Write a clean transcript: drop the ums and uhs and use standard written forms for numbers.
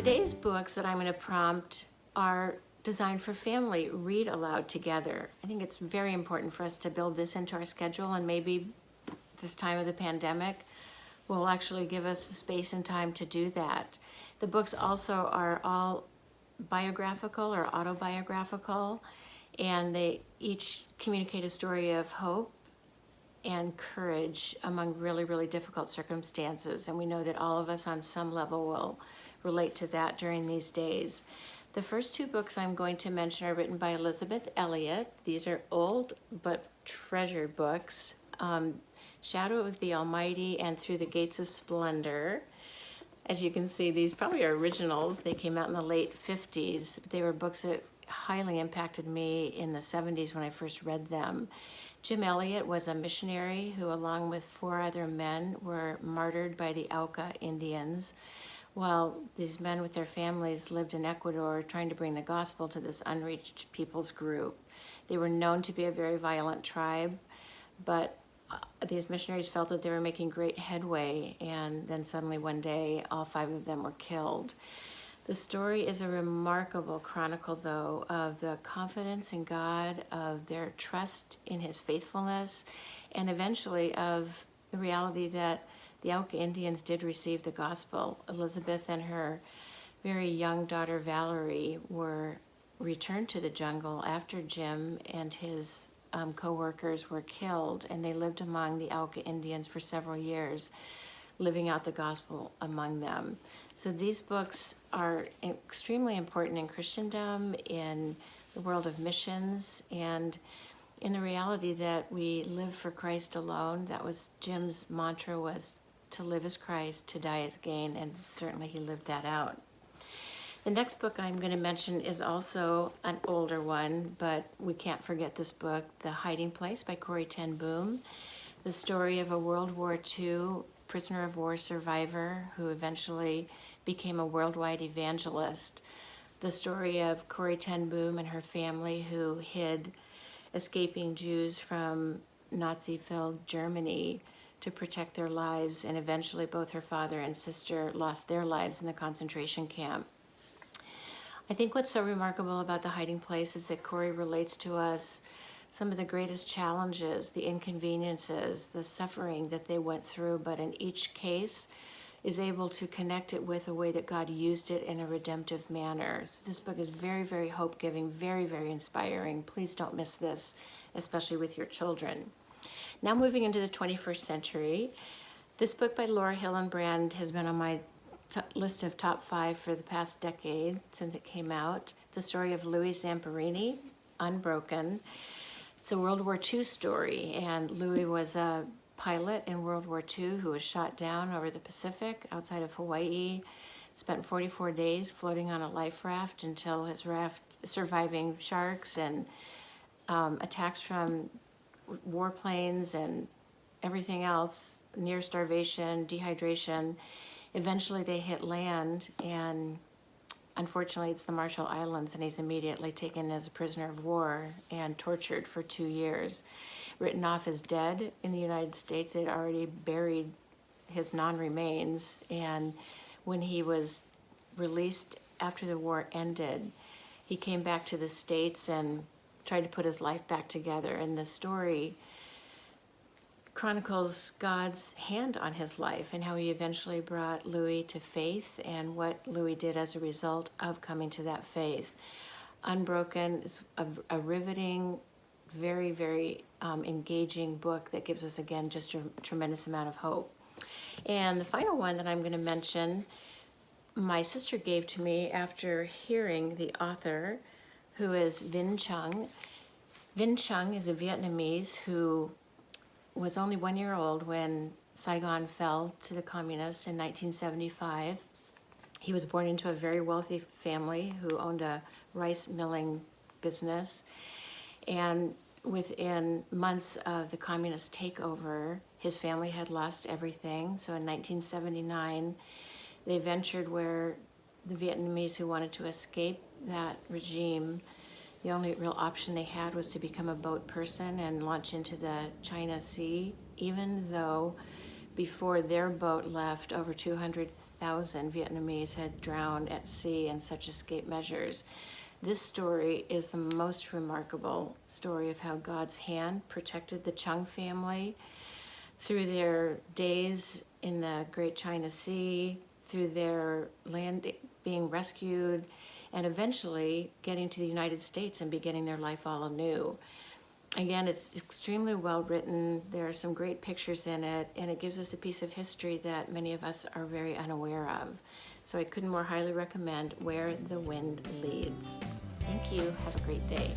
Today's books that I'm going to prompt are designed for family read aloud together. I think it's very important for us to build this into our schedule, and maybe this time of the pandemic will actually give us the space and time to do that. The books also are all biographical or autobiographical, and they each communicate a story of hope and courage among really, really difficult circumstances. And we know that all of us on some level will relate to that during these days. The first two books I'm going to mention are written by Elizabeth Elliot. These are old but treasured books. Shadow of the Almighty and Through the Gates of Splendor. As you can see, these probably are originals. They came out in the late 50s. They were books that highly impacted me in the 70s when I first read them. Jim Elliot was a missionary who, along with 4 other men, were martyred by the Auca Indians, while these men with their families lived in Ecuador trying to bring the gospel to this unreached people's group. They were known to be a very violent tribe, but these missionaries felt that they were making great headway, and then suddenly one day all 5 of them were killed. The story is a remarkable chronicle, though, of the confidence in God, of their trust in His faithfulness, and eventually of the reality that the Auca Indians did receive the gospel. Elizabeth and her very young daughter Valerie were returned to the jungle after Jim and his co-workers were killed, and they lived among the Auca Indians for several years, living out the gospel among them. So these books are extremely important in Christendom, in the world of missions, and in the reality that we live for Christ alone. That was Jim's mantra, was to live as Christ, to die as gain, and certainly he lived that out. The next book I'm going to mention is also an older one, but we can't forget this book, The Hiding Place by Corrie ten Boom, the story of a World War II prisoner of war survivor who eventually became a worldwide evangelist. The story of Corrie ten Boom and her family who hid escaping Jews from Nazi-filled Germany to protect their lives, and eventually both her father and sister lost their lives in the concentration camp. I think what's so remarkable about The Hiding Place is that Corrie relates to us some of the greatest challenges, the inconveniences, the suffering that they went through, but in each case is able to connect it with a way that God used it in a redemptive manner. So this book is very, very hope-giving, very, very inspiring. Please don't miss this, especially with your children. Now moving into the 21st century, this book by Laura Hillenbrand has been on my list of top 5 for the past decade since it came out. The story of Louis Zamperini, Unbroken. It's a World War II story, and Louis was a pilot in World War II who was shot down over the Pacific outside of Hawaii, spent 44 days floating on a life raft until his raft, surviving sharks and attacks from warplanes and everything else, near starvation, dehydration. Eventually they hit land, and unfortunately it's the Marshall Islands, and he's immediately taken as a prisoner of war and tortured for 2 years. Written off as dead in the United States. They'd already buried his non-remains, and when he was released after the war ended, he came back to the States and tried to put his life back together. And the story chronicles God's hand on his life and how he eventually brought Louis to faith and what Louis did as a result of coming to that faith. Unbroken is a riveting, very, very engaging book that gives us, again, just a tremendous amount of hope. And the final one that I'm going to mention, my sister gave to me after hearing the author, who is Vinh Chung. Vinh Chung is a Vietnamese who was only 1 year old when Saigon fell to the communists in 1975. He was born into a very wealthy family who owned a rice milling business, and within months of the communist takeover, his family had lost everything. So in 1979, they ventured where the Vietnamese who wanted to escape that regime, the only real option they had was to become a boat person and launch into the China Sea, even though before their boat left, over 200 30,000 Vietnamese had drowned at sea in such escape measures. This story is the most remarkable story of how God's hand protected the Chung family through their days in the Great China Sea, through their land being rescued, and eventually getting to the United States and beginning their life all anew. Again, it's extremely well written. There are some great pictures in it, and it gives us a piece of history that many of us are very unaware of. So I couldn't more highly recommend Where the Wind Leads. Thank you. Have a great day.